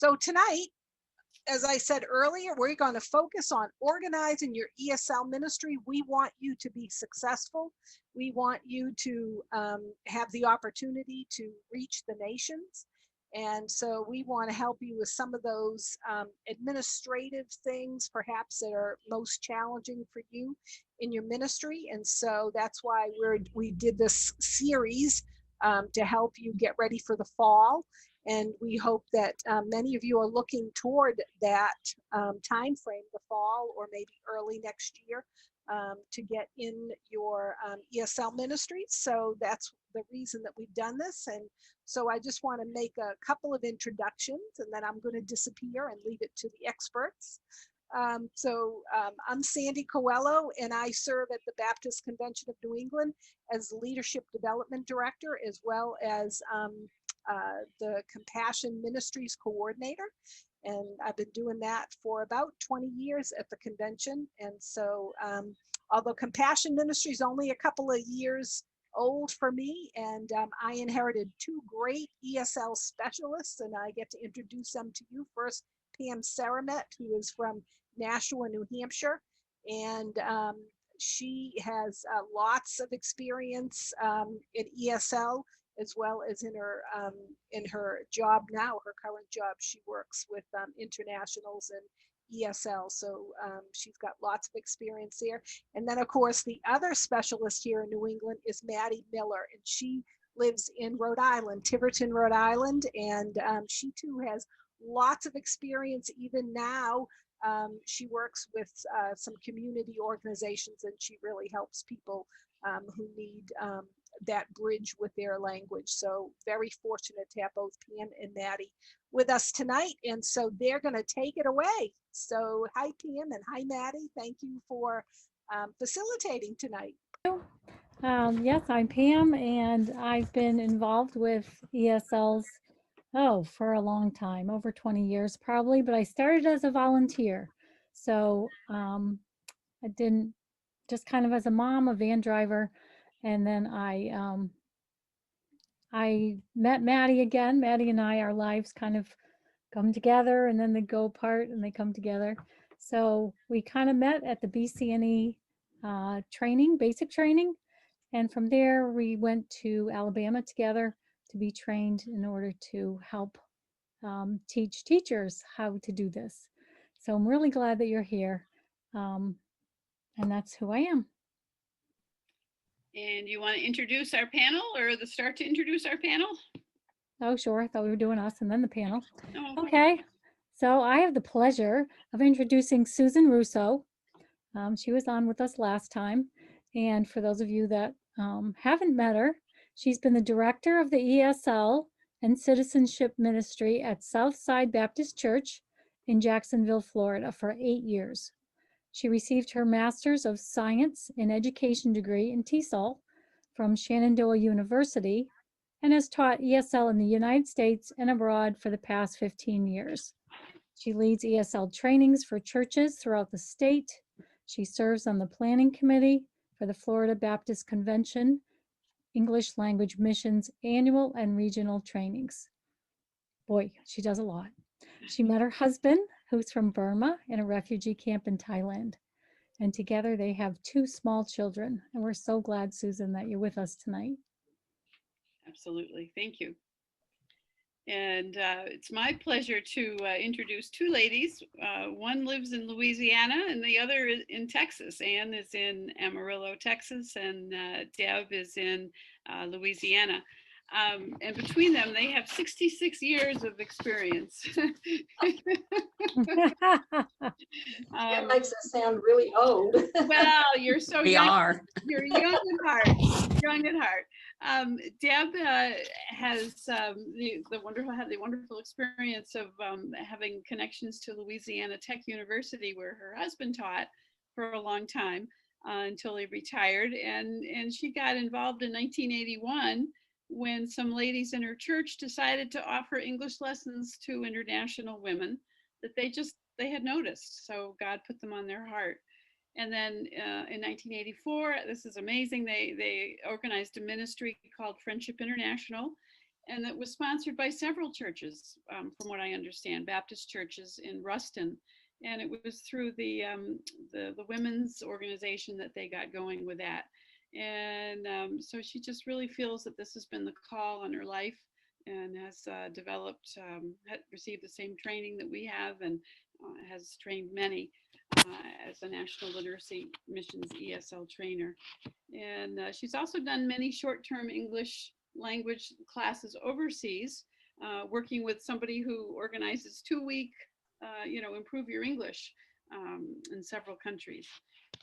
So tonight, as I said earlier, we're going to focus on organizing your ESL ministry. We want you to be successful. We want you to have the opportunity to reach the nations. And so we want to help you with some of those administrative things, perhaps that are most challenging for you in your ministry. And so that's why we did this series to help you get ready for the fall. And we hope that many of you are looking toward that time frame, the fall or maybe early next year, to get in your ESL ministries. So that's the reason that we've done this. And so I just want to make a couple of introductions, and then I'm going to disappear and leave it to the experts. I'm Sandy Coelho, and I serve at the Baptist Convention of New England as Leadership Development Director, as well as the Compassion Ministries Coordinator. And I've been doing that for about 20 years at the convention. And so although Compassion Ministry is only a couple of years old for me, and I inherited two great ESL specialists, and I get to introduce them to you. First, Pam Seremet, who is from Nashua, New Hampshire, and she has lots of experience in ESL, as well as in her job now, her current job. She works with internationals and ESL, so she's got lots of experience there. And then, of course, the other specialist here in New England is Maddy Miller, and she lives in Rhode Island, Tiverton, Rhode Island, and she too has lots of experience. Even now, she works with some community organizations, and she really helps people who need that bridge with their language. So very fortunate to have both Pam and Maddy with us tonight. And so they're going to take it away. So hi, Pam, and hi, Maddy. Thank you for facilitating tonight. Yes, I'm Pam, and I've been involved with ESLs, for a long time, over 20 years probably, but I started as a volunteer. So I didn't, just kind of as a mom, a van driver, and then I met Maddy again. Maddy and I, our lives kind of come together, and then they go apart and they come together. So we kind of met at the BCNE training, basic training. And from there, we went to Alabama together to be trained in order to help teach teachers how to do this. So I'm really glad that you're here. And that's who I am. And you want to introduce our panel, or start to introduce our panel? Oh, sure. I thought we were doing us and then the panel. Oh, okay. So I have the pleasure of introducing Susan Russo. She was on with us last time. And for those of you that haven't met her, she's been the director of the ESL and Citizenship Ministry at Southside Baptist Church in Jacksonville, Florida for 8 years. She received her Master's of Science in Education degree in TESOL from Shenandoah University and has taught ESL in the United States and abroad for the past 15 years. She leads ESL trainings for churches throughout the state. She serves on the planning committee for the Florida Baptist Convention English Language Missions annual and regional trainings. Boy, she does a lot. She met her husband, who's from Burma, in a refugee camp in Thailand. And together they have 2 small children. And we're so glad, Susan, that you're with us tonight. Absolutely. Thank you. And it's my pleasure to introduce 2 ladies. One lives in Louisiana and the other is in Texas. Anne is in Amarillo, Texas, and Deb is in Louisiana. And between them, they have 66 years of experience. That makes us sound really old. Well, you're so we young. are. You're young at heart. Young at heart. Deb has the wonderful experience of having connections to Louisiana Tech University, where her husband taught for a long time until he retired, and she got involved in 1981 when some ladies in her church decided to offer English lessons to international women that they had noticed. So God put them on their heart. And then in 1984, this is amazing, they organized a ministry called Friendship International. and it was sponsored by several churches, from what I understand, Baptist churches in Ruston. And it was through the women's organization that they got going with that. And so she just really feels that this has been the call on her life, and has developed, received the same training that we have, and has trained many as a National Literacy Missions ESL trainer. And she's also done many short-term English language classes overseas, working with somebody who organizes 2-week, improve your English in several countries.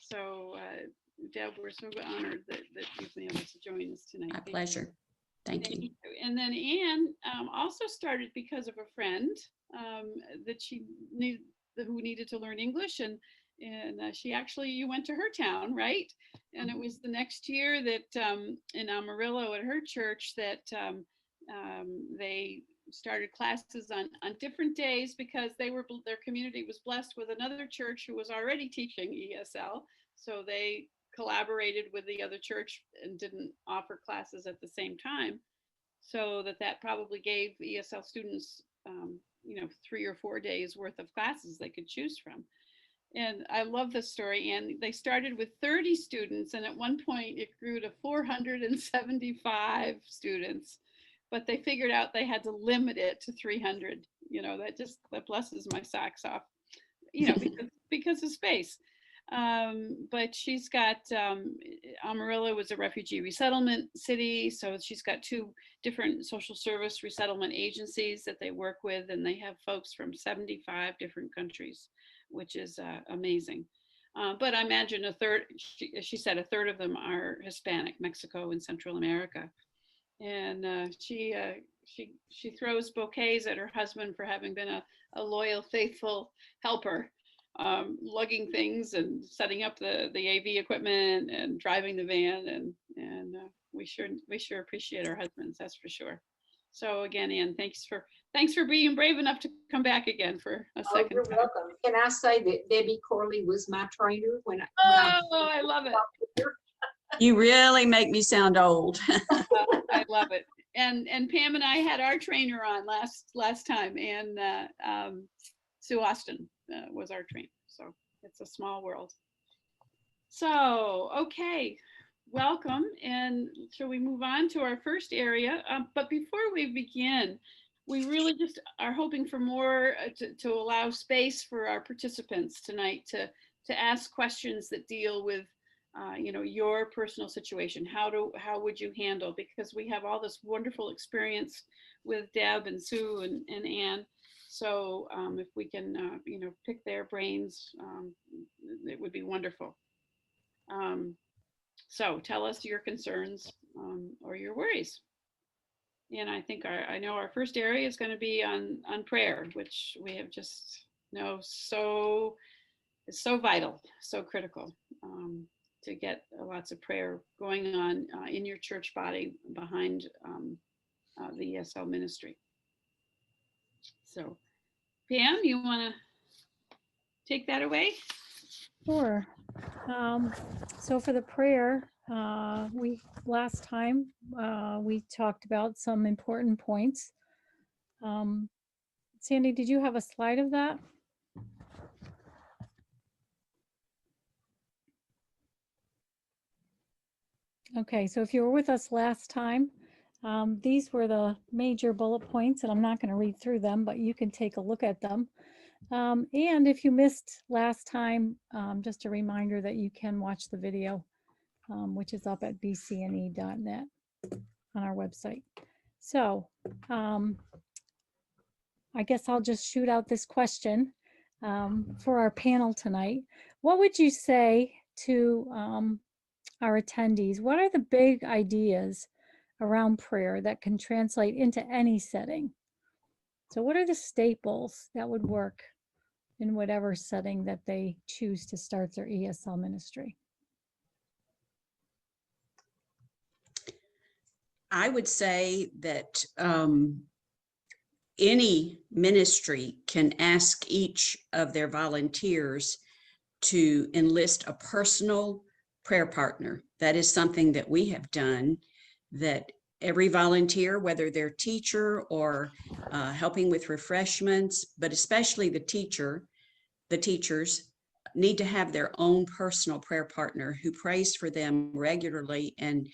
So Deb, we're so honored that you've been able to join us tonight. My pleasure. Thank you. And then Anne also started because of a friend that she needed, who needed to learn English, and she actually, you went to her town, right? And it was the next year that in Amarillo at her church that they started classes on different days, because their community was blessed with another church who was already teaching ESL. So they collaborated with the other church and didn't offer classes at the same time. So that probably gave ESL students, 3 or 4 days worth of classes they could choose from. And I love this story. And they started with 30 students, and at one point it grew to 475 students, but they figured out they had to limit it to 300. That blesses my socks off, because of space. But she's got, Amarillo was a refugee resettlement city. So she's got 2 different social service resettlement agencies that they work with, and they have folks from 75 different countries, which is amazing. But I imagine she said a third of them are Hispanic, Mexico and Central America. And she throws bouquets at her husband for having been a loyal, faithful helper, lugging things and setting up the AV equipment and driving the van, and we sure appreciate our husbands, that's for sure. So again, Anne, thanks for being brave enough to come back again for a second. You're welcome. Can I say that Debbie Corley was my trainer when I love it. You really make me sound old. I love it. And Pam and I had our trainer on last time, and Sue Austin was our trainer. So it's a small world. So, okay, welcome. And shall we move on to our first area? But before we begin, we really just are hoping for more to allow space for our participants tonight to ask questions that deal with your personal situation. How would you handle, because we have all this wonderful experience with Deb and Sue and Anne. So if we can, pick their brains, it would be wonderful. So tell us your concerns or your worries. And I think I know our first area is going to be on prayer, which we have just it's so vital, so critical. To get lots of prayer going on in your church body behind the ESL ministry. So Pam, you want to take that away? Sure. So for the prayer, last time we talked about some important points. Sandy, did you have a slide of that? Okay, so if you were with us last time, these were the major bullet points, and I'm not going to read through them, but you can take a look at them. And if you missed last time, just a reminder that you can watch the video, which is up at bcne.net on our website. So I guess I'll just shoot out this question for our panel tonight. What would you say to our attendees? What are the big ideas around prayer that can translate into any setting? So what are the staples that would work in whatever setting that they choose to start their ESL ministry? I would say that any ministry can ask each of their volunteers to enlist a personal prayer partner. That is something that we have done, that every volunteer, whether they're teacher or helping with refreshments, but especially the teachers need to have their own personal prayer partner who prays for them regularly and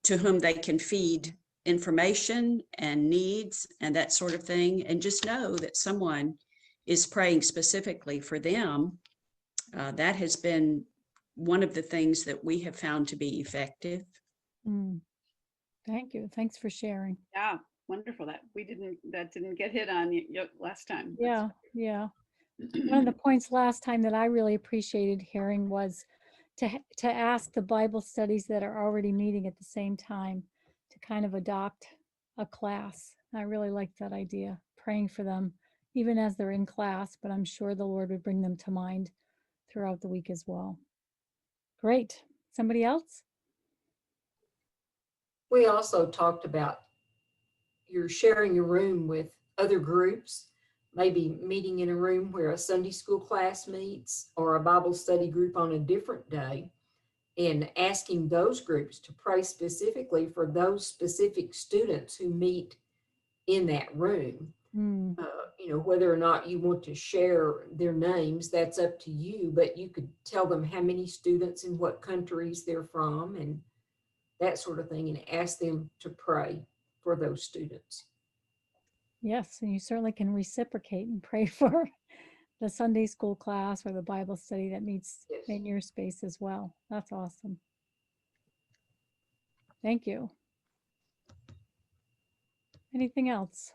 to whom they can feed information and needs and that sort of thing, and just know that someone is praying specifically for them. That has been one of the things that we have found to be effective. Thank you. Thanks for sharing. Yeah, wonderful. That didn't get hit on last time. Yeah, yeah. One of the points last time that I really appreciated hearing was to ask the Bible studies that are already meeting at the same time to kind of adopt a class. I really like that idea, praying for them even as they're in class, but I'm sure the Lord would bring them to mind throughout the week as well. Great. Somebody else? We also talked about you're sharing a room with other groups, maybe meeting in a room where a Sunday school class meets or a Bible study group on a different day, and asking those groups to pray specifically for those specific students who meet in that room. Whether or not you want to share their names, that's up to you, but you could tell them how many students and what countries they're from and that sort of thing, and ask them to pray for those students. Yes, and you certainly can reciprocate and pray for the Sunday school class or the Bible study that meets in your space as well. That's awesome. Thank you. Anything else?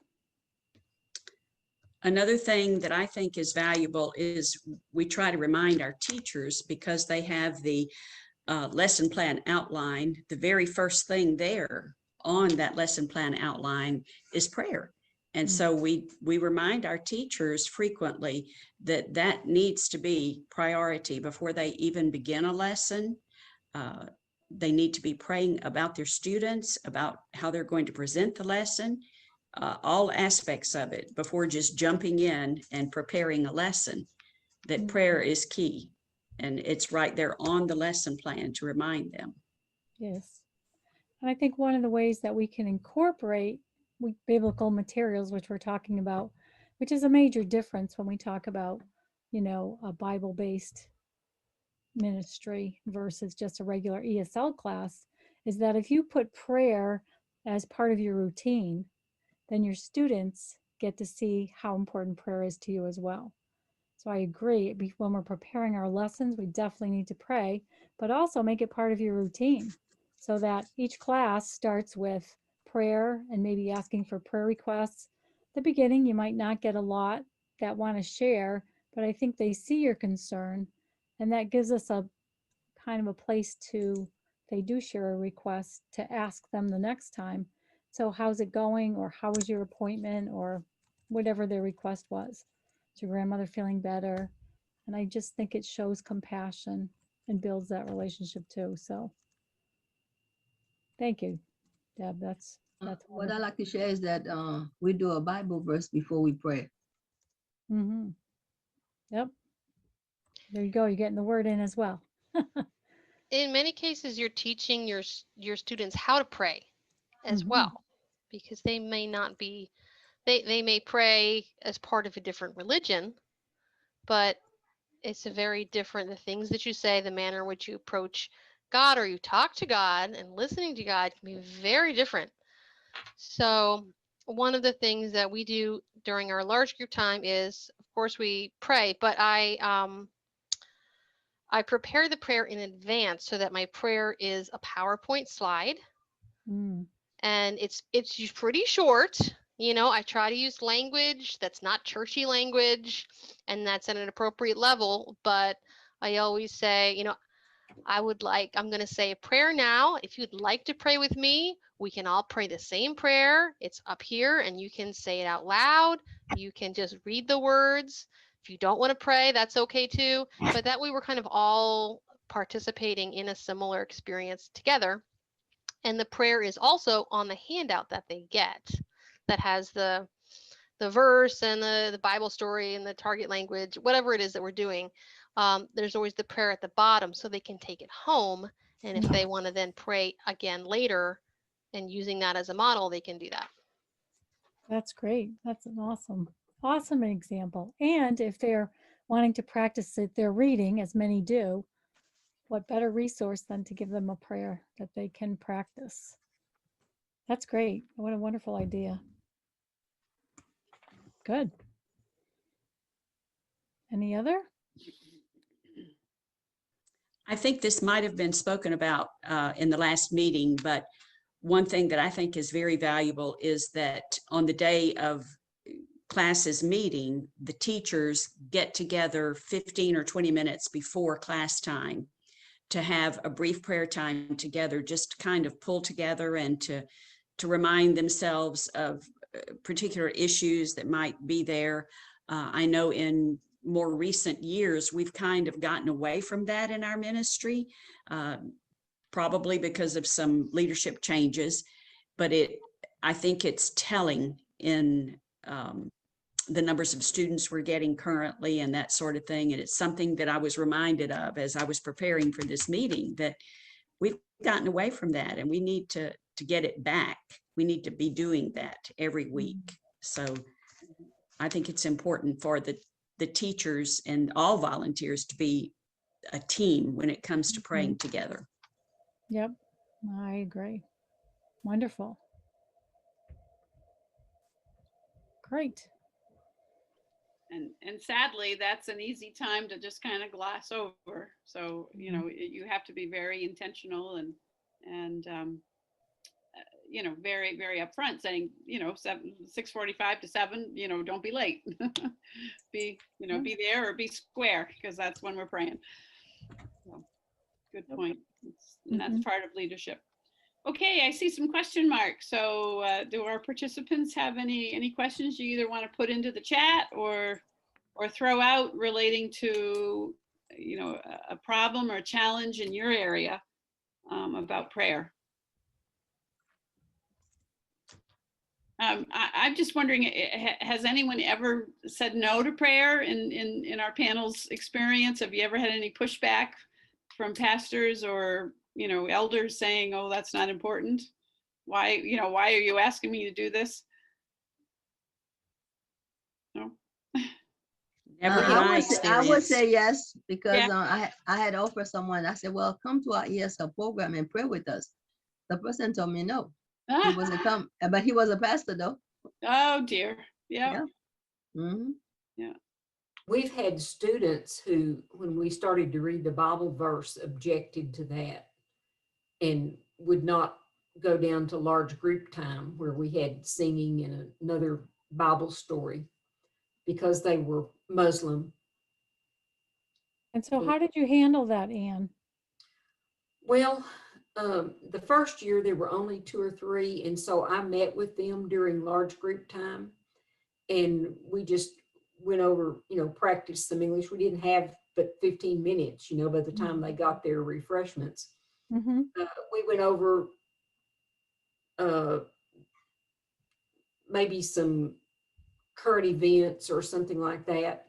Another thing that I think is valuable is we try to remind our teachers, because they have the lesson plan outline, the very first thing there on that lesson plan outline is prayer. And so we remind our teachers frequently that that needs to be priority before they even begin a lesson. They need to be praying about their students, about how they're going to present the lesson, all aspects of it before just jumping in and preparing a lesson, that prayer is key. And it's right there on the lesson plan to remind them. Yes. And I think one of the ways that we can incorporate biblical materials, which we're talking about, which is a major difference when we talk about, a Bible-based ministry versus just a regular ESL class, is that if you put prayer as part of your routine, then your students get to see how important prayer is to you as well. So I agree, when we're preparing our lessons, we definitely need to pray, but also make it part of your routine so that each class starts with prayer and maybe asking for prayer requests. At the beginning, you might not get a lot that want to share, but I think they see your concern, and that gives us a kind of a place to, if they do share a request, to ask them the next time, so how's it going, or how was your appointment, or whatever their request was. Is your grandmother feeling better? And I just think it shows compassion and builds that relationship too. So thank you, Deb. That's What I wonderful. like to share is that we do a Bible verse before we pray. Yep. There you go. You're getting the word in as well. In many cases, you're teaching your students how to pray as well, because they may not be, they may pray as part of a different religion, but it's a very different, the things that you say, the manner in which you approach God or you talk to God and listening to God can be very different. So one of the things that we do during our large group time is, of course, we pray, but I prepare the prayer in advance so that my prayer is a PowerPoint slide, and it's pretty short. I try to use language that's not churchy language, and that's at an appropriate level. But I always say, I'm going to say a prayer now. If you'd like to pray with me, we can all pray the same prayer. It's up here, and you can say it out loud. You can just read the words. If you don't want to pray, that's okay too. But that way we're kind of all participating in a similar experience together. And the prayer is also on the handout that they get that has the verse and the Bible story and the target language, whatever it is that we're doing. There's always the prayer at the bottom so they can take it home. And if they want to then pray again later, and using that as a model, they can do that. That's great. That's an awesome example. And if they're wanting to practice it, their reading, as many do, what better resource than to give them a prayer that they can practice? That's great. What a wonderful idea. Good. Any other? I think this might have been spoken about in the last meeting, but one thing that I think is very valuable is that on the day of classes meeting, the teachers get together 15 or 20 minutes before class time to have a brief prayer time together, just to kind of pull together and to remind themselves of particular issues that might be there. I know in more recent years, we've kind of gotten away from that in our ministry, probably because of some leadership changes, but I think it's telling in the numbers of students we're getting currently and that sort of thing. And it's something that I was reminded of as I was preparing for this meeting, that we've gotten away from that and we need to get it back. We need to be doing that every week. So I think it's important for the teachers and all volunteers to be a team when it comes to praying together. Yep, I agree. Wonderful. Great. And sadly, that's an easy time to just kind of gloss over. So, you know, you have to be very intentional and you know, very, very upfront saying, you know, 6:45 to 7, you know, don't be late. Be, you know, be there or be square, because that's when we're praying. So, good point. And that's part of leadership. Okay, I see some question marks. So do our participants have any questions you either want to put into the chat or throw out relating to, you know, a problem or a challenge in your area about prayer? I'm just wondering, has anyone ever said no to prayer in our panel's experience? Have you ever had any pushback from pastors or, you know, elders saying, oh, that's not important? Why, you know, why are you asking me to do this? No. Never in my I would experience. say yes, because Yeah. I had offered someone, I said, well, come to our ESL program and pray with us. The person told me no. He wasn't come, but he was a pastor though. Oh dear. Yeah. Mm-hmm. Yeah. We've had students who, when we started to read the Bible verse, objected to that and would not go down to large group time where we had singing and another Bible story because they were Muslim. And so how did you handle that, Anne? Well, the first year there were only 2 or 3, and so I met with them during large group time, and we just went over, you know, practiced some English. We didn't have but 15 minutes, you know, by the time they got their refreshments. Mm-hmm. We went over maybe some current events or something like that.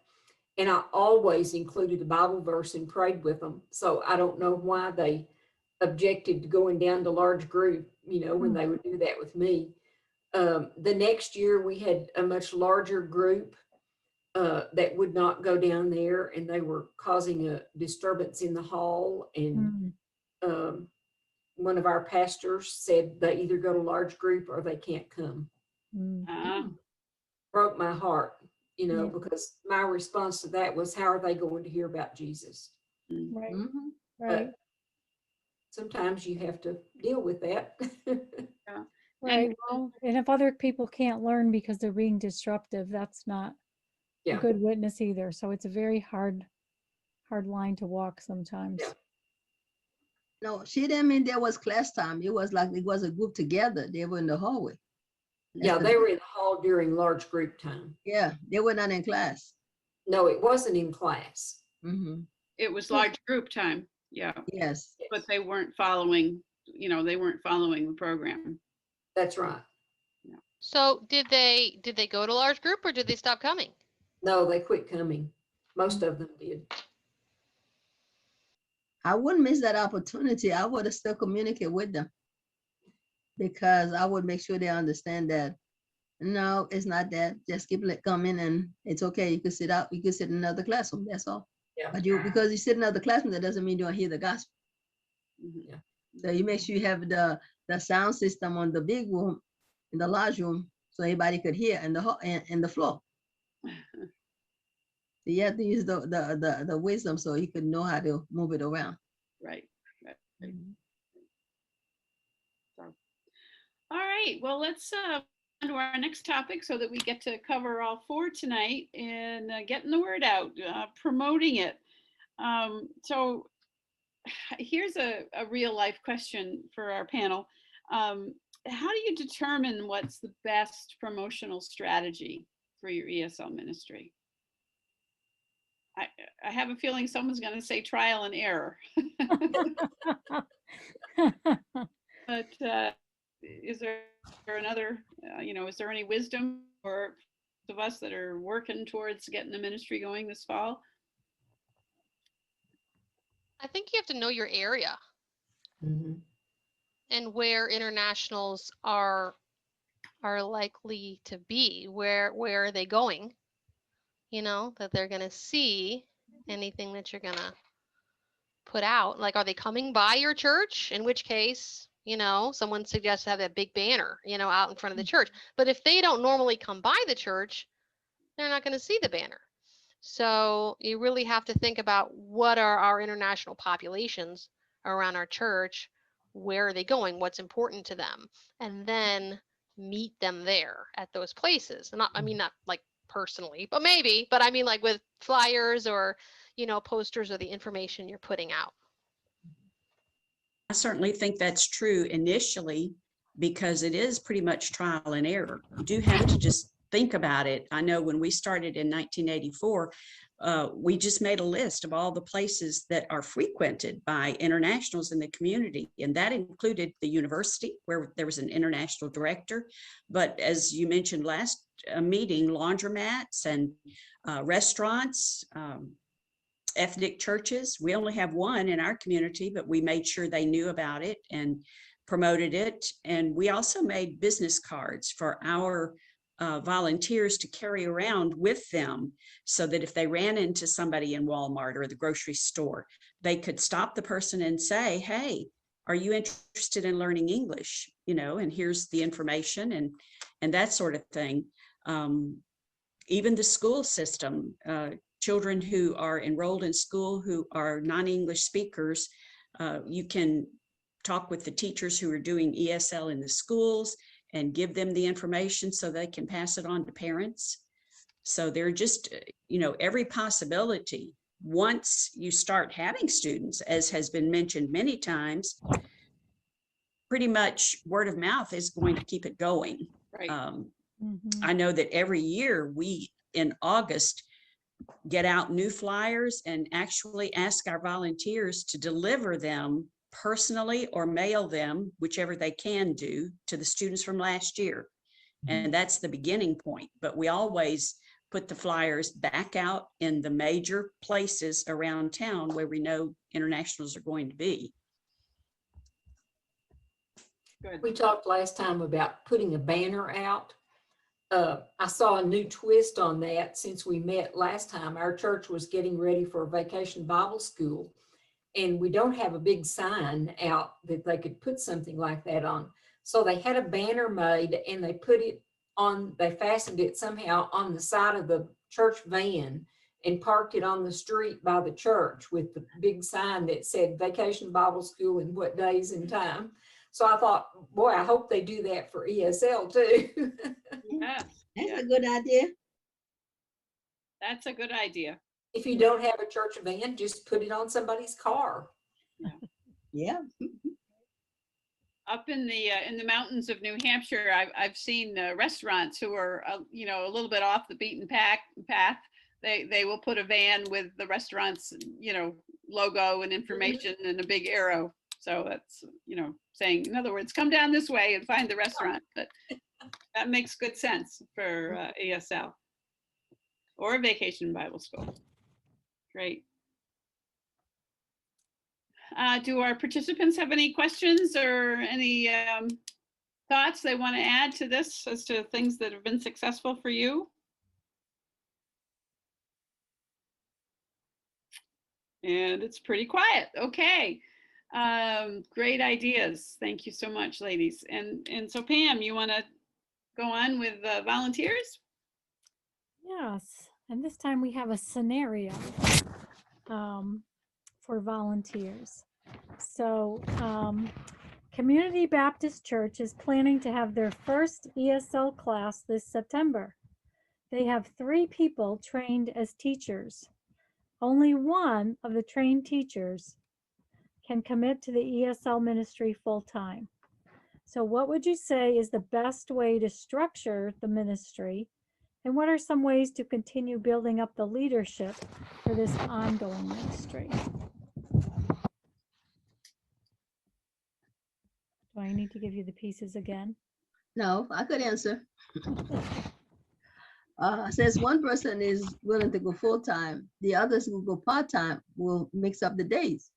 And I always included a Bible verse and prayed with them. So I don't know why they objected to going down to large group, you know, when they would do that with me. The next year we had a much larger group that would not go down there, and they were causing a disturbance in the hall. And one of our pastors said they either go to large group or they can't come. Broke my heart, you know, because my response to that was, how are they going to hear about Jesus? Right. Mm-hmm. Right. But sometimes you have to deal with that. Yeah. Right. Well, and if other people can't learn because they're being disruptive, that's not a good witness either. So it's a very hard line to walk sometimes. Yeah. No, she didn't mean there was class time. It was like it was a group together. They were in the hallway. Yeah, they were in the hall during large group time. Yeah, they were not in class. No, it wasn't in class. Mm-hmm. It was large group time. Yeah. Yes. But they weren't following, you know, they weren't following the program. That's right. Yeah. So did they go to large group or did they stop coming? No, they quit coming. Most of them did. I wouldn't miss that opportunity. I would have still communicated with them. because I would make sure they understand that no, it's not that. Just keep coming and it's okay. You can sit out, you can sit in another classroom, that's all. Yeah. But because you sit in another classroom, that doesn't mean you don't hear the gospel. Yeah. So you make sure you have the sound system on the big room, in the large room, so everybody could hear in the floor. So you have to use the wisdom so you could know how to move it around. Right. So, all right, well, let's on to our next topic so that we get to cover all four tonight, and getting the word out, promoting it. So here's a real life question for our panel. How do you determine what's the best promotional strategy for your ESL ministry? I have a feeling someone's going to say trial and error. But is there another, is there any wisdom for those of us that are working towards getting the ministry going this fall? I think you have to know your area and where internationals are likely to be. Where are they going? That they're going to see anything that you're going to put out. Like, are they coming by your church? In which case, someone suggests to have that big banner, out in front of the church. But if they don't normally come by the church, they're not going to see the banner. So you really have to think about what are our international populations around our church, where are they going, what's important to them, and then meet them there at those places. And not like personally, but maybe, but I mean like with flyers or, posters or the information you're putting out. I certainly think that's true initially, because it is pretty much trial and error. You do have to just think about it. I know when we started in 1984, we just made a list of all the places that are frequented by internationals in the community. And that included the university, where there was an international director. But as you mentioned last meeting, laundromats and restaurants, ethnic churches. We only have one in our community, but we made sure they knew about it and promoted it. And we also made business cards for our volunteers to carry around with them, so that if they ran into somebody in Walmart or the grocery store, they could stop the person and say, hey, are you interested in learning English? And here's the information and that sort of thing. Even the school system, children who are enrolled in school who are non-English speakers, you can talk with the teachers who are doing ESL in the schools and give them the information so they can pass it on to parents. So they're just, every possibility. Once you start having students, as has been mentioned many times, pretty much word of mouth is going to keep it going. Right. I know that every year we, in August, get out new flyers and actually ask our volunteers to deliver them personally or mail them, whichever they can do, to the students from last year. And that's the beginning point. But we always put the flyers back out in the major places around town where we know internationals are going to be. Good. We talked last time about putting a banner out. I saw a new twist on that since we met last time. Our church was getting ready for a vacation Bible school, and we don't have a big sign out that they could put something like that on. So they had a banner made and they put it on, they fastened it somehow on the side of the church van and parked it on the street by the church with the big sign that said Vacation Bible School and what days and time. So I thought, boy, I hope they do that for ESL too. Yeah, That's a good idea. that's a good idea. If you don't have a church van, just put it on somebody's car. Yeah. Up in the mountains of New Hampshire, I've seen restaurants who are a little bit off the beaten path. They will put a van with the restaurant's logo and information and a big arrow. So that's saying, in other words, come down this way and find the restaurant. But that makes good sense for ESL or a vacation Bible school. Great. Do our participants have any questions or any thoughts they want to add to this as to things that have been successful for you? And it's pretty quiet. Okay. Great ideas. Thank you so much, ladies. And so Pam, you want to go on with volunteers? Yes, and this time we have a scenario for volunteers. So Community Baptist Church is planning to have their first ESL class this September. They have 3 people trained as teachers. Only one of the trained teachers can commit to the ESL ministry full-time. So what would you say is the best way to structure the ministry? And what are some ways to continue building up the leadership for this ongoing ministry? Do I need to give you the pieces again? No, I could answer. Since one person is willing to go full-time, the others who go part-time will mix up the days.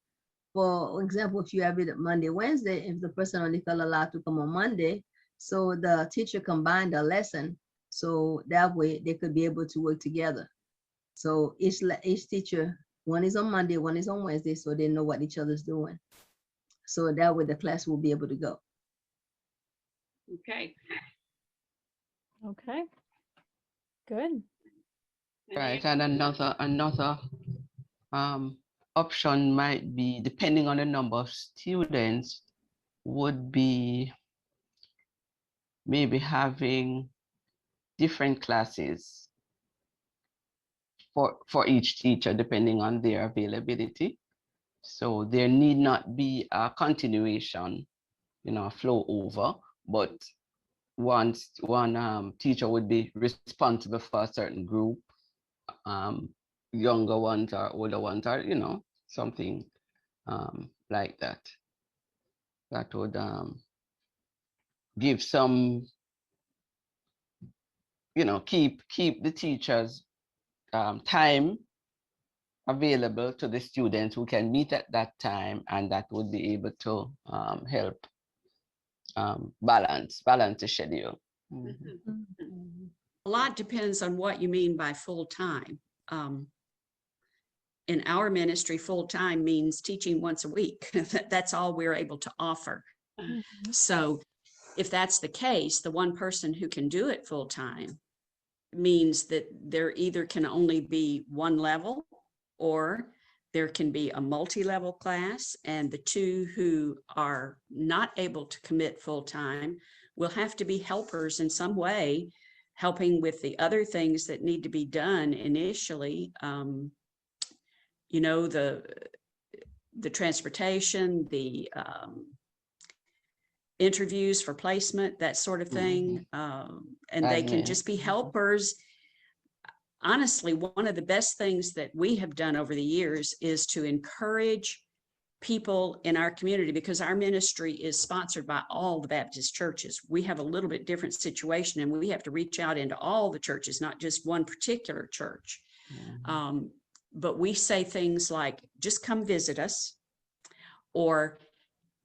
For example, if you have it Monday, Wednesday, if the person only felt allowed to come on Monday, so the teacher combined a lesson, so that way they could be able to work together. So each teacher, one is on Monday, one is on Wednesday, so they know what each other's doing. So that way the class will be able to go. Okay. Okay, good. Right, and another option might be, depending on the number of students, would be maybe having different classes for each teacher, depending on their availability. So there need not be a continuation, a flow over, but one teacher would be responsible for a certain group, younger ones or older ones, or something like that. That would give some, keep the teachers time available to the students who can meet at that time, and that would be able to help balance the schedule. Mm-hmm. A lot depends on what you mean by full-time. In our ministry, full-time means teaching once a week. That's all we're able to offer. Mm-hmm. So if that's the case, the one person who can do it full-time means that there either can only be one level, or there can be a multi-level class, and the 2 who are not able to commit full-time will have to be helpers in some way, helping with the other things that need to be done initially. The transportation, the interviews for placement, that sort of thing. And they can just be helpers. Honestly, one of the best things that we have done over the years is to encourage people in our community, because our ministry is sponsored by all the Baptist churches. We have a little bit different situation, and we have to reach out into all the churches, not just one particular church. But we say things like, just come visit us, or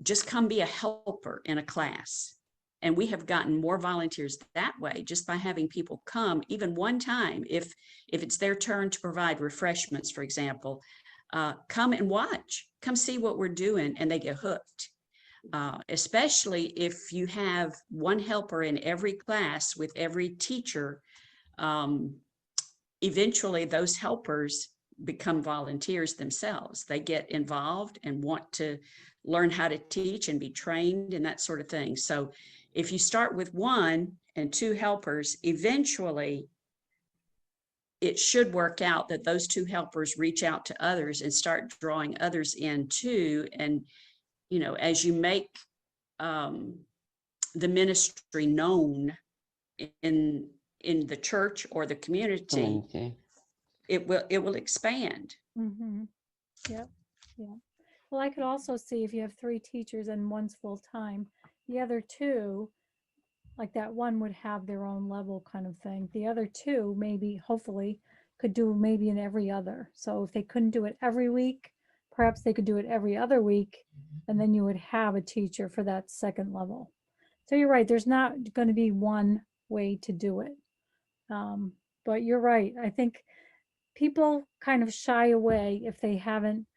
just come be a helper in a class. And we have gotten more volunteers that way, just by having people come even one time. If it's their turn to provide refreshments, for example, come and watch, come see what we're doing, and they get hooked. Especially if you have one helper in every class with every teacher, eventually those helpers become volunteers themselves. They get involved and want to learn how to teach and be trained and that sort of thing. So if you start with 1 and 2 helpers, eventually it should work out that those 2 helpers reach out to others and start drawing others in too. And, as you make the ministry known in the church or the community, it will expand. Mm-hmm. Yep. Yeah. Well, I could also see if you have 3 teachers and one's full-time, the other 2, like that one would have their own level kind of thing. The other 2 maybe, hopefully, could do maybe in every other. So if they couldn't do it every week, perhaps they could do it every other week, and then you would have a teacher for that second level. So you're right, there's not going to be one way to do it. But you're right. I think people kind of shy away if they haven't,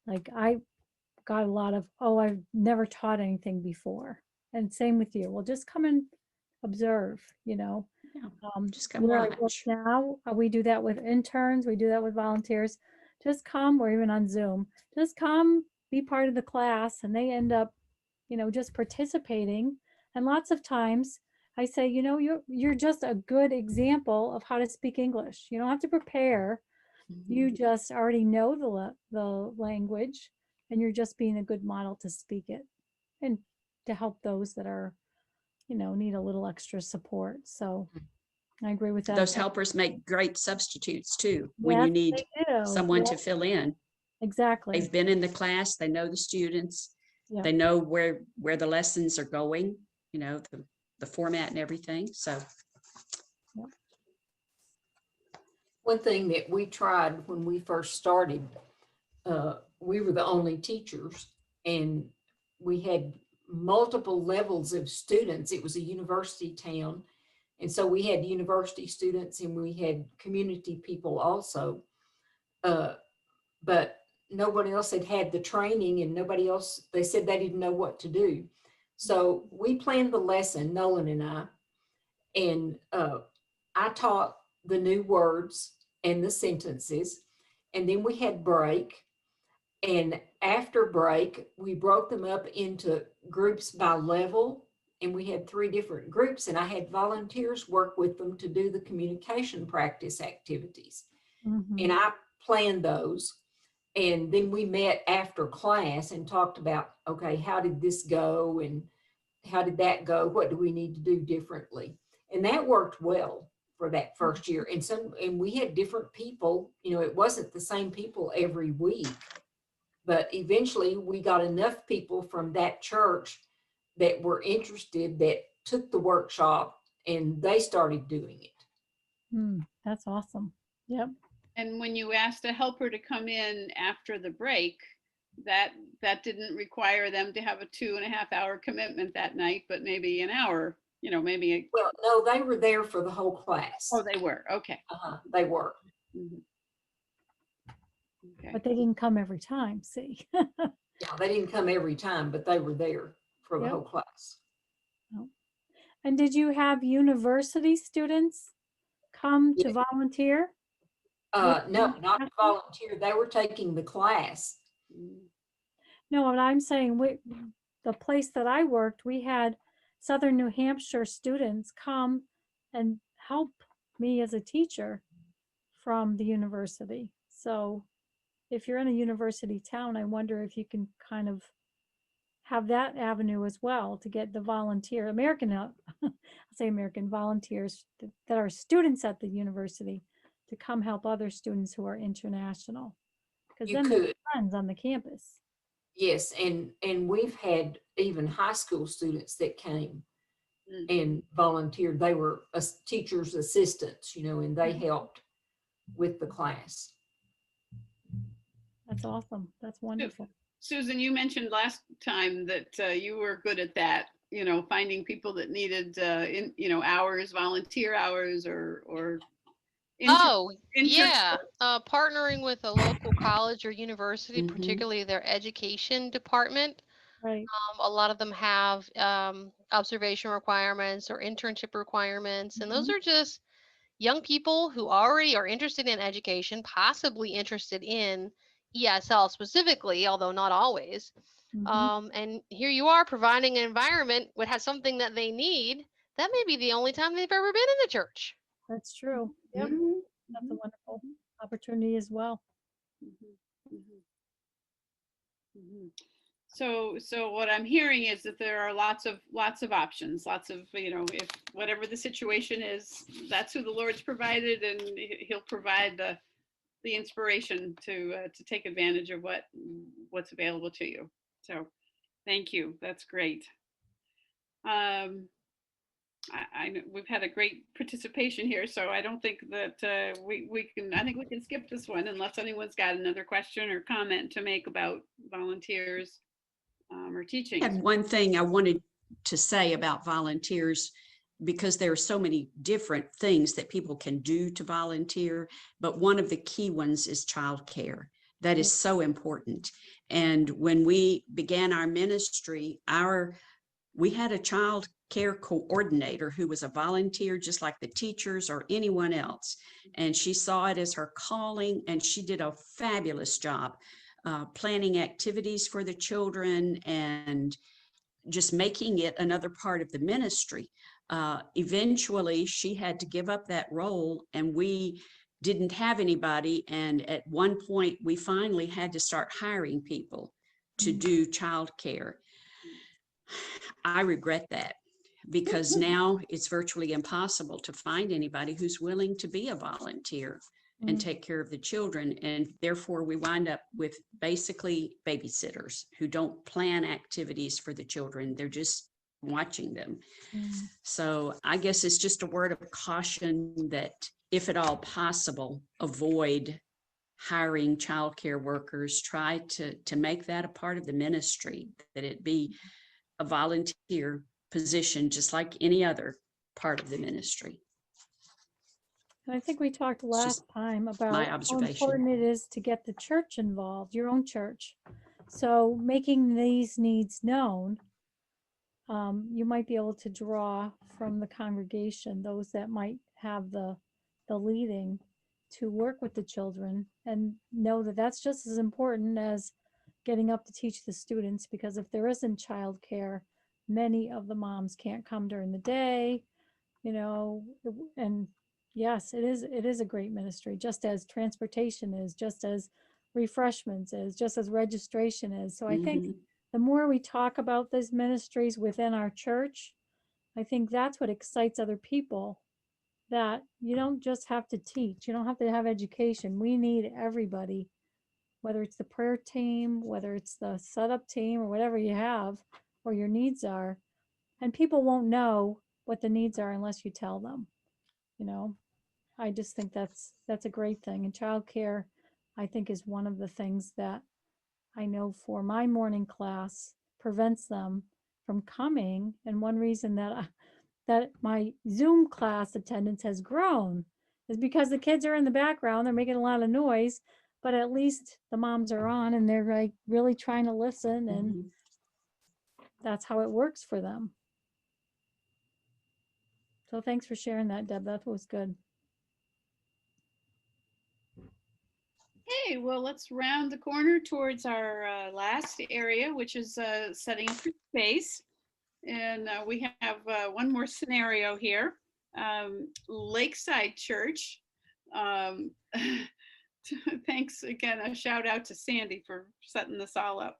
like I got a lot of, oh, I've never taught anything before. And same with you. Well, just come and observe, you know. Yeah, just come Where I work watch. now, we do that with interns, we do that with volunteers. Just come, or even on Zoom, just come, be part of the class, and they end up, you know, just participating. And lots of times I say, you know, you're just a good example of how to speak English. You don't have to prepare. You just already know the language, and you're just being a good model to speak it and to help those that are, you know, need a little extra support. So I agree with that. Those helpers make great substitutes too, when Yes, you need they do. someone to Yep, fill in. exactly. They've been in the class, they know the students, Yeah. they know where the lessons are going, you know, the format and everything. So One thing that we tried when we first started, we were the only teachers, and we had multiple levels of students. It was a university town. And so we had university students and we had community people also. But nobody else had had the training, and nobody else, they said they didn't know what to do. So we planned the lesson, Nolan and I, and I taught the new words and the sentences, and then we had break. And after break, we broke them up into groups by level, and we had 3 different groups, and I had volunteers work with them to do the communication practice activities. Mhm. And I planned those. And then we met after class and talked about, okay, how did this go? And how did that go? What do we need to do differently? And that worked well for that first year. And we had different people, you know, it wasn't the same people every week, but eventually we got enough people from that church that were interested that took the workshop, and they started doing it. That's awesome. Yep. And when you asked a helper to come in after the break, that didn't require them to have a 2.5-hour commitment that night, but maybe an hour, you know, maybe. Well, no, they were there for the whole class. Oh, they were. Okay. They were. Mhm. Okay. But they didn't come every time, see? Yeah, they didn't come every time, but they were there for the Yep. whole class. And did you have university students come to volunteer? No, not to volunteer. They were taking the class. No, what I'm saying, the place that I worked, we had Southern New Hampshire students come and help me as a teacher from the university. So if you're in a university town, I wonder if you can kind of have that avenue as well to get the volunteer, I'll say American volunteers that are students at the university to come help other students who are international. Because You then they're could. friends on the campus. Yes, and we've had even high school students that came and volunteered. They were teachers' assistants, you know, and they helped with the class. That's awesome. That's wonderful. Susan, you mentioned last time that you were good at that, you know, finding people that needed, hours, volunteer hours or. Yeah. Partnering with a local college or university, Mhm. particularly their education department. Right. A lot of them have observation requirements or internship requirements, and those are just young people who already are interested in education, possibly interested in ESL specifically, although not always. And here you are providing an environment that has something that they need. That may be the only time they've ever been in the church. That's true. Yep. That's a wonderful opportunity as well. So what I'm hearing is that there are lots of options, lots of, you know, if whatever the situation is, that's who the Lord's provided, and he'll provide the inspiration to take advantage of what's available to you. So thank you. That's great. I know we've had a great participation here, so I don't think that I think we can skip this one unless anyone's got another question or comment to make about volunteers or teaching. I had one thing I wanted to say about volunteers, because there are so many different things that people can do to volunteer, but one of the key ones is childcare. That is so important. And when we began our ministry, we had a child care coordinator who was a volunteer, just like the teachers or anyone else. And she saw it as her calling, and she did a fabulous job planning activities for the children and just making it another part of the ministry. Eventually, she had to give up that role, and we didn't have anybody. And at one point, we finally had to start hiring people to do childcare. I regret that, because now it's virtually impossible to find anybody who's willing to be a volunteer and take care of the children. And therefore, we wind up with basically babysitters who don't plan activities for the children. They're just watching them. So I guess it's just a word of caution that, if at all possible, avoid hiring childcare workers. Try to make that a part of the ministry, that it be a volunteer position, just like any other part of the ministry. And I think we talked last time about my how observation. important it is to get the church involved, your own church. So making these needs known, you might be able to draw from the congregation those that might have the leading to work with the children, and know that that's just as important as getting up to teach the students, because if there isn't childcare, many of the moms can't come during the day, you know. And yes, it is a great ministry, just as transportation is, just as refreshments is, just as registration is. So I think the more we talk about these ministries within our church, I think that's what excites other people, that you don't just have to teach, you don't have to have education. We need everybody, whether it's the prayer team, whether it's the setup team, or whatever you have, or your needs are. And people won't know what the needs are unless you tell them, you know. I just think that's a great thing. And childcare, I think, is one of the things that I know for my morning class prevents them from coming. And one reason that my Zoom class attendance has grown is because the kids are in the background, they're making a lot of noise, but at least the moms are on and they're like really trying to listen, and that's how it works for them. So thanks for sharing that, Deb. That was good. Okay, well, let's round the corner towards our last area, which is setting up your space. And we have one more scenario here. Lakeside Church. Thanks again, a shout out to Sandy for setting this all up.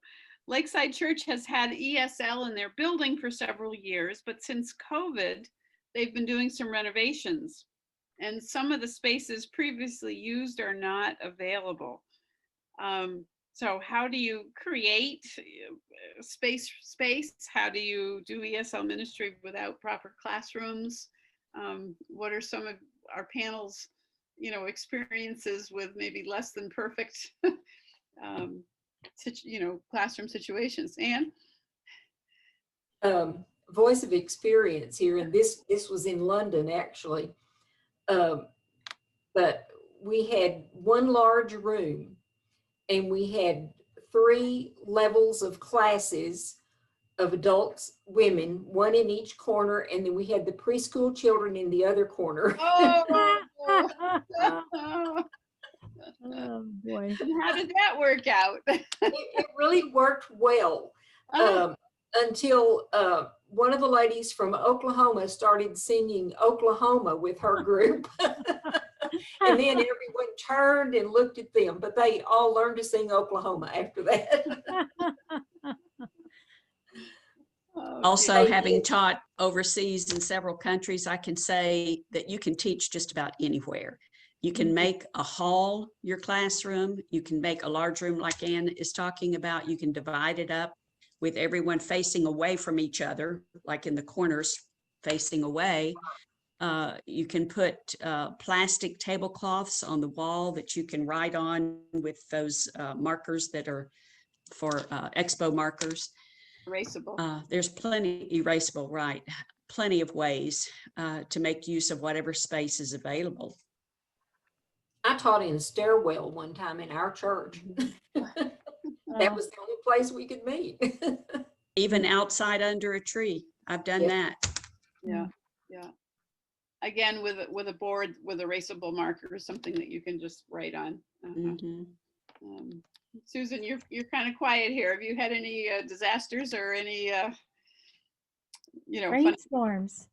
Lakeside Church has had ESL in their building for several years, but since COVID, they've been doing some renovations, and some of the spaces previously used are not available. So how do you create space? How do you do ESL ministry without proper classrooms? What are some of our panel's, experiences with maybe less than perfect, classroom situations? Anne? Voice of experience here, and this was in London actually, but we had one large room, and we had 3 levels of classes of adults, women, one in each corner, and then we had the preschool children in the other corner. Oh, Oh boy. and how did that work out? It really worked well. Until one of the ladies from Oklahoma started singing Oklahoma with her group. And then everyone turned and looked at them, but they all learned to sing Oklahoma after that. Also, having taught overseas in several countries, I can say that you can teach just about anywhere. You can make a hall your classroom. You can make a large room like Anne is talking about. You can divide it up with everyone facing away from each other, like in the corners facing away. You can put plastic tablecloths on the wall that you can write on with those markers that are for expo markers. Erasable. There's plenty erasable, right? Plenty of ways to make use of whatever space is available. I taught in a stairwell one time in our church. That was the only place we could meet. Even outside under a tree. I've done Yes. that. Yeah, yeah. Again, with a board with erasable markers, something that you can just write on. Mhm. Susan, you're kind of quiet here. Have you had any disasters or any funny? Rainstorms.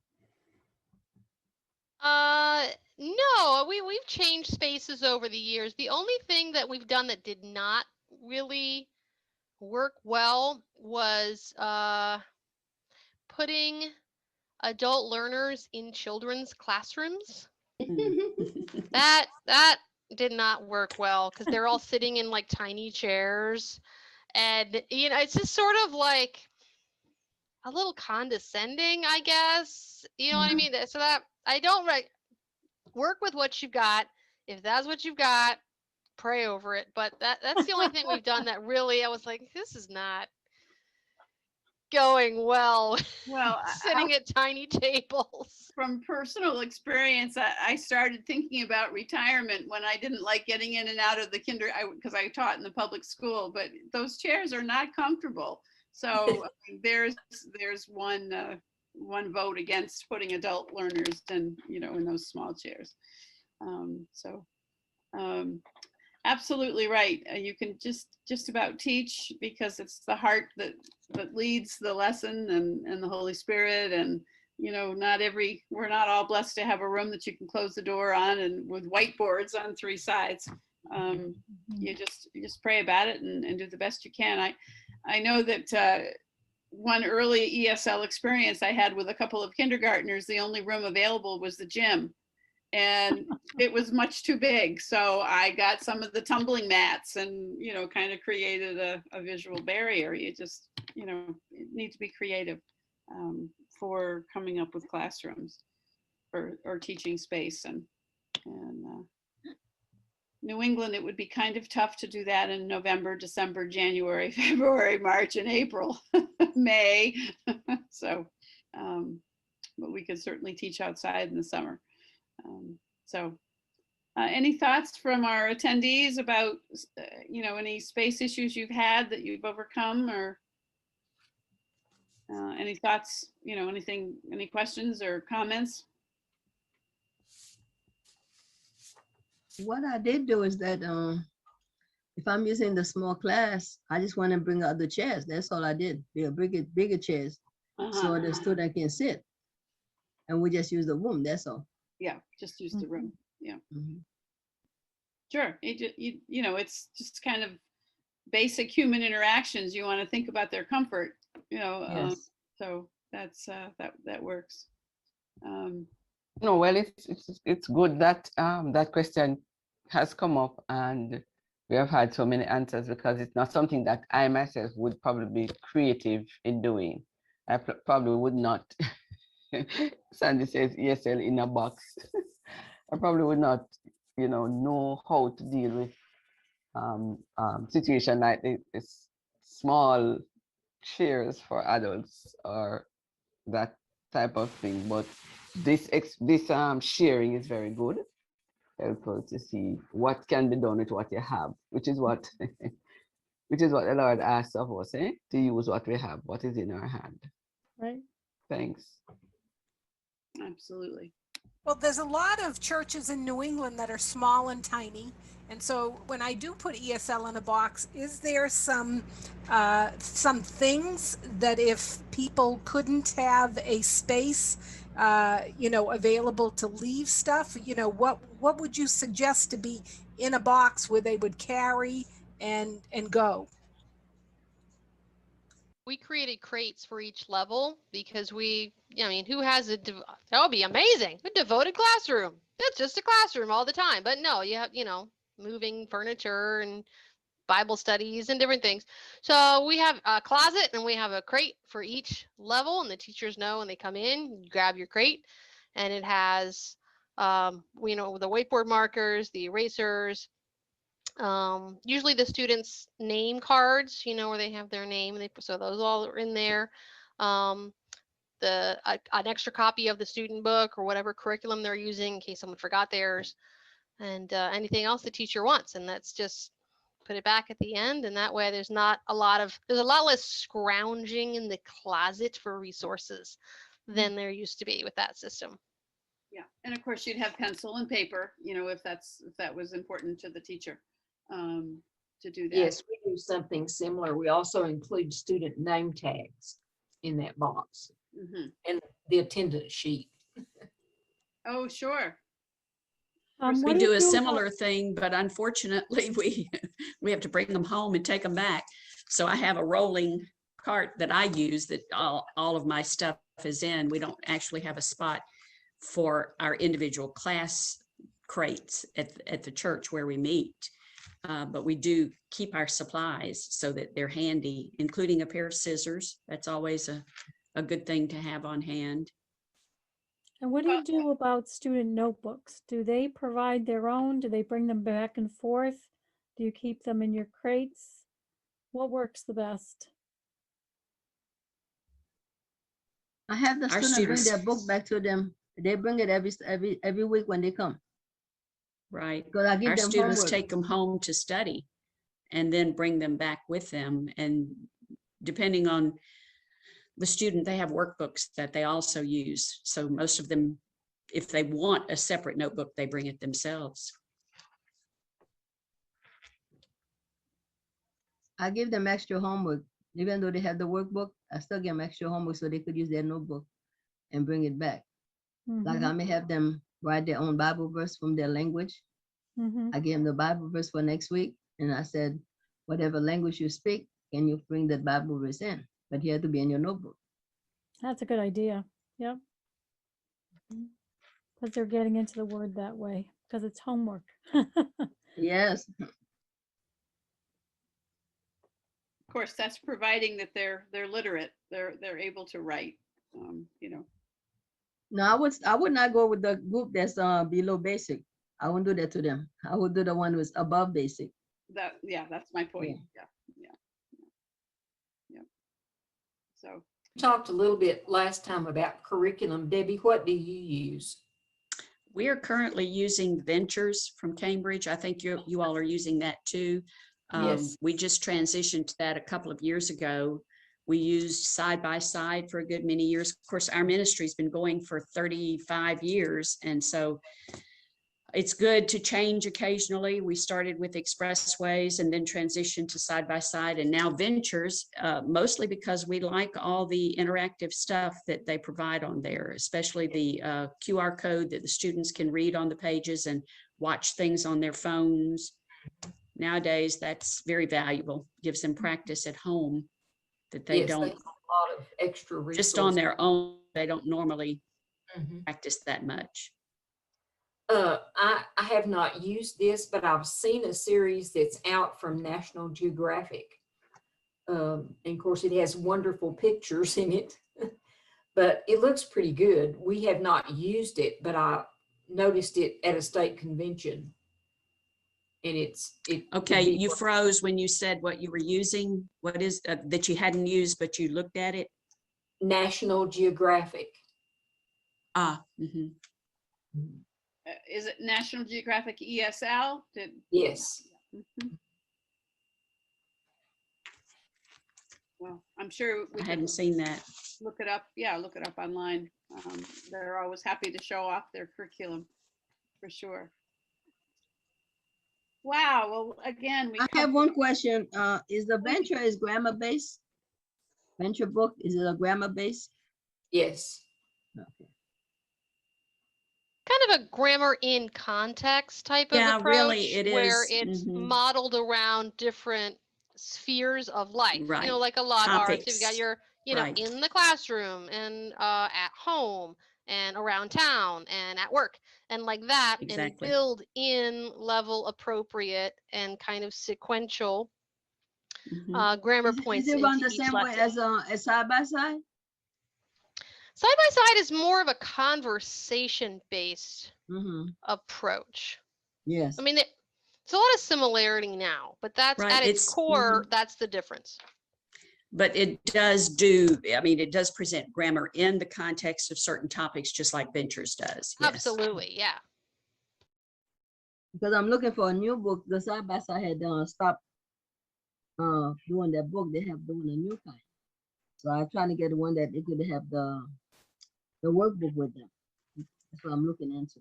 No, we've changed spaces over the years. The only thing that we've done that did not really work well was putting adult learners in children's classrooms. That did not work well because they're all sitting in like tiny chairs, and it's just sort of like a little condescending, I guess. You know what I mean? So that I don't work with what you've got. If that's what you've got, pray over it. But that's the only thing we've done that really I was like, this is not going well. Well, Sitting at tiny tables. from personal experience, I started thinking about retirement when I didn't like getting in and out of the because I taught in the public school, but those chairs are not comfortable. So there's one vote against putting adult learners in those small chairs. Absolutely right. You can just about teach because it's the heart that leads the lesson and the Holy Spirit. And we're not all blessed to have a room that you can close the door on and with whiteboards on 3 sides. You just pray about it and do the best you can. I know that one early ESL experience I had with a couple of kindergartners, the only room available was the gym. And it was much too big. So I got some of the tumbling mats and, kind of created a visual barrier. You just, need to be creative for coming up with classrooms or teaching space. And New England, it would be kind of tough to do that in November, December, January, February, March, and April, May. So, but we could certainly teach outside in the summer. Any thoughts from our attendees about, any space issues you've had that you've overcome, or any thoughts, any questions or comments? What I did do is that if I'm using the small class, I just want to bring out the chairs. That's all I did. They're bigger chairs, so the student can sit, and we just use the room. That's all. Yeah, just use the room. Yeah. Mm-hmm. Sure. It's just kind of basic human interactions. You want to think about their comfort, Yes. so that's that works. No, well, it's good that that question has come up and we have had so many answers, because it's not something that I myself would probably be creative in doing. I probably would not. Sandy says ESL in a box. I probably would not, know how to deal with situation like this small chairs for adults or that type of thing. But this sharing is very good. Helpful to see what can be done with what you have, which is what the Lord asks of us, to use what we have, what is in our hand. Right. Thanks. Absolutely. Well, there's a lot of churches in New England that are small and tiny. And so when I do put ESL in a box, is there some things that if people couldn't have a space, available to leave stuff, what would you suggest to be in a box where they would carry and go? We created crates for each level because who has that would be amazing. A devoted classroom. It's just a classroom all the time. But no, you have, moving furniture and Bible studies and different things. So we have a closet and we have a crate for each level, and the teachers know when they come in, you grab your crate, and it has, the whiteboard markers, the erasers, Usually the students' name cards, where they have their name, so those all are in there. An extra copy of the student book or whatever curriculum they're using in case someone forgot theirs, and anything else the teacher wants, and that's just put it back at the end, and that way there's a lot less scrounging in the closet for resources than there used to be with that system. Yeah, and of course you'd have pencil and paper, if that was important to the teacher, to do that. Yes, we do something similar. We also include student name tags in that box and the attendance sheet. Oh, sure. What We do a about- similar thing, but unfortunately we have to bring them home and take them back. So I have a rolling cart that I use that all of my stuff is in. We don't actually have a spot for our individual class crates at the church where we meet. But we do keep our supplies so that they're handy, including a pair of scissors. That's always a good thing to have on hand. And what do you do about student notebooks? Do they provide their own? Do they bring them back and forth? Do you keep them in your crates? What works the best? I have the Our student bring students- their book back to them. They bring it every week when they come. Right. Because I give Our them students homework. take them home to study and then bring them back with them. And depending on the student, they have workbooks that they also use. So most of them, if they want a separate notebook, they bring it themselves. I give them extra homework. Even though they have the workbook, I still give them extra homework so they could use their notebook and bring it back. Like Mhm, I may have them write their own Bible verse from their language. mhm. I gave them the Bible verse for next week. And I said, whatever language you speak, can you bring that Bible verse in? But you have to be in your notebook. That's a good idea. Yep. Because they're getting into the word that way, because it's homework. Yes. Of course, that's providing that they're literate. They're able to write. No, I would not go with the group that's below basic. I wouldn't do that to them. I would do the one who's above basic. That's my point. Yeah. So We talked a little bit last time about curriculum. Debbie, what do you use? We are currently using Ventures from Cambridge. I think you all are using that too. Yes. We just transitioned to that a couple of years ago. We used Side by Side for a good many years. Of course, our ministry's been going for 35 years. And so it's good to change occasionally. We started with Expressways and then transitioned to Side by Side and now Ventures, mostly because we like all the interactive stuff that they provide on there, especially the QR code that the students can read on the pages and watch things on their phones. Nowadays, that's very valuable, gives them practice at home that they Yes, don't, have a lot of extra resources. just on their own, they don't normally Mhm. practice that much. I have not used this, but I've seen a series that's out from National Geographic. And of course, it has wonderful pictures in it, but it looks pretty good. We have not used it, but I noticed it at a state convention. And it Okay, you froze when you said what you were using. What is that you hadn't used, but you looked at it? National Geographic. Mhm. is it National Geographic ESL? Yes. Mhm. Well, I'm sure we I can hadn't seen that. look it up. Yeah, look it up online. They're always happy to show off their curriculum, for sure. Wow. Well, again, we I have one question. Is the Venture is grammar based? Venture book, is it a grammar based? Yes. Okay. Kind of a grammar in context type of Yeah, approach, really, it where is. it's Mhm. modeled around different spheres of life. Right. Like a lot are. So you've Topics. got your, Right. in the classroom and at home and around town and at work and like that, and Exactly. build in level appropriate and kind of sequential Mhm. grammar points Is it run into the each same way lesson. as side by side? Side by side is more of a conversation based Mm-hmm. approach. Yes. I mean, It's a lot of similarity now, but that's Right, at its it's- core, that's the difference. But it does do, I mean, it does present grammar in the context of certain topics, just like Ventures does. Yes. Absolutely, yeah. Because I'm looking for a new book. The side by side had stopped doing that book. They have doing a new kind. So I'm trying to get the one that they could have the workbook with them. That's what I'm looking into.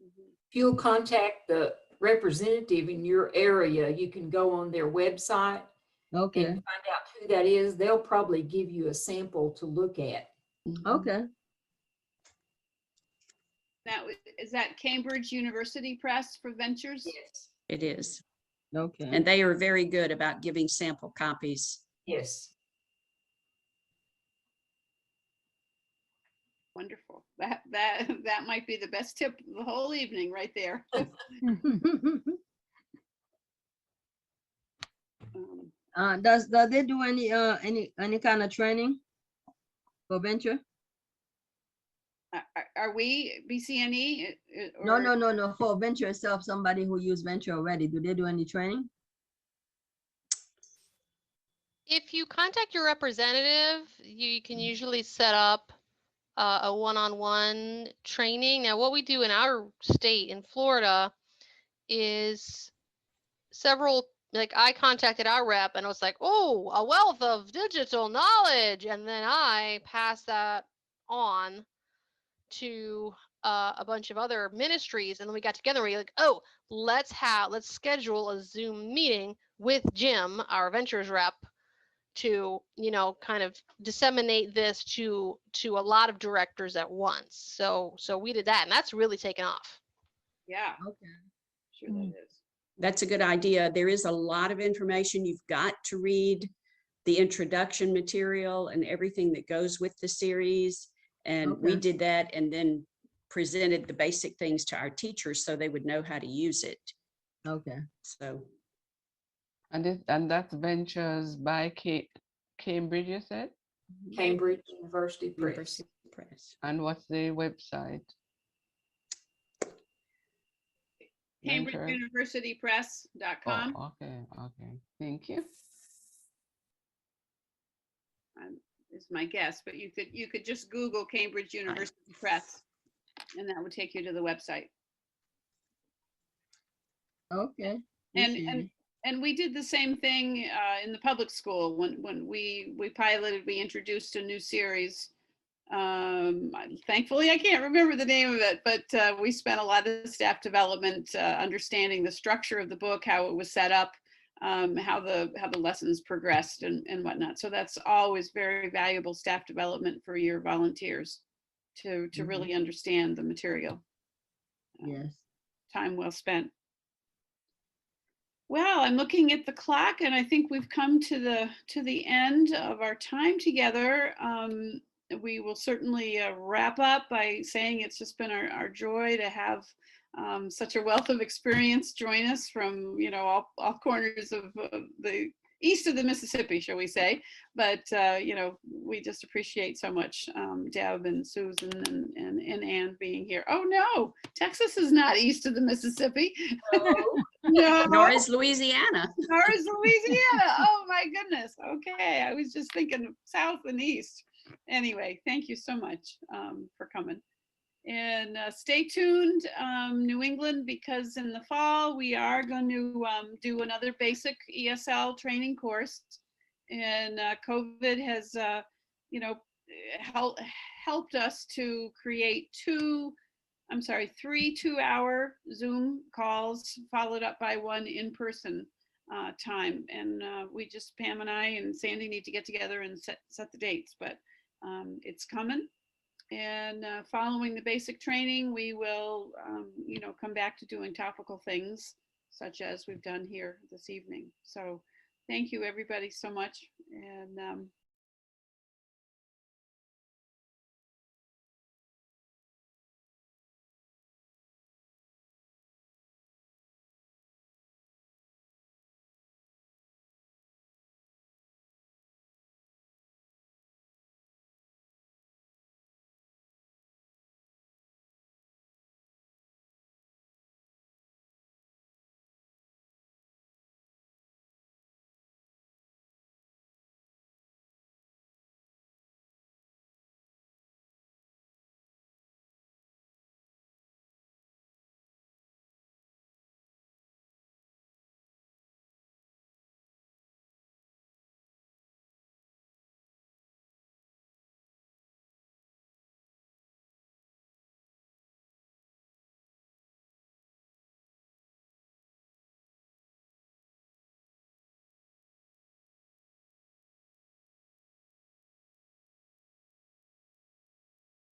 If you'll contact the representative in your area, you can go on their website Okay. and find out who that is. They'll probably give you a sample to look at. Okay. Is that Cambridge University Press for Ventures? Yes. It is. Okay. And they are very good about giving sample copies. Yes. Wonderful. That might be the best tip of the whole evening right there. Does they do any kind of training for venture? Are we BCNE? No. For venture itself, somebody who use venture already, do they do any training? If you contact your representative, you can usually set up a one-on-one training. Now, what we do in our state, in Florida, is like I contacted our rep and I was like, oh, a wealth of digital knowledge. And then I passed that on to a bunch of other ministries. And then we got together and we were like, oh, let's schedule a Zoom meeting with Jim, our ventures rep, to, kind of disseminate this to a lot of directors at once. So we did that, and that's really taken off. Yeah. Okay. Sure that is. That's a good idea. There is a lot of information. You've got to read the introduction material and everything that goes with the series. And we Okay. did that and then presented the basic things to our teachers so they would know how to use it. Okay. So And that's Ventures by Cambridge, you said? Cambridge University Press. University Press. And what's the website? Venture? CambridgeUniversityPress.com. Oh, okay. Thank you. Is my guess, but you could just Google Cambridge University Press, and that would take you to the website. Okay. And we did the same thing in the public school when we piloted. We introduced a new series. Thankfully, I can't remember the name of it, but we spent a lot of staff development understanding the structure of the book, how it was set up, how the lessons progressed, and whatnot. So that's always very valuable staff development for your volunteers to really understand the material. Yes. Time well spent. Well, I'm looking at the clock, and I think we've come to the end of our time together. We will certainly wrap up by saying it's just been our joy to have such a wealth of experience join us from all corners of the east of the Mississippi, shall we say. But we just appreciate so much Deb and Susan and Ann being here. Oh no, Texas is not east of the Mississippi. No. Nor is Louisiana. Nor is Louisiana. Oh my goodness. Okay, I was just thinking south and east. Anyway, thank you so much for coming. And stay tuned, New England, because in the fall we are going to do another basic ESL training course. And COVID has, helped us to create 3 2-hour Zoom calls followed up by one in-person time. And Pam and I and Sandy need to get together and set the dates, but it's coming. And following the basic training, we will, come back to doing topical things such as we've done here this evening. So thank you everybody so much. And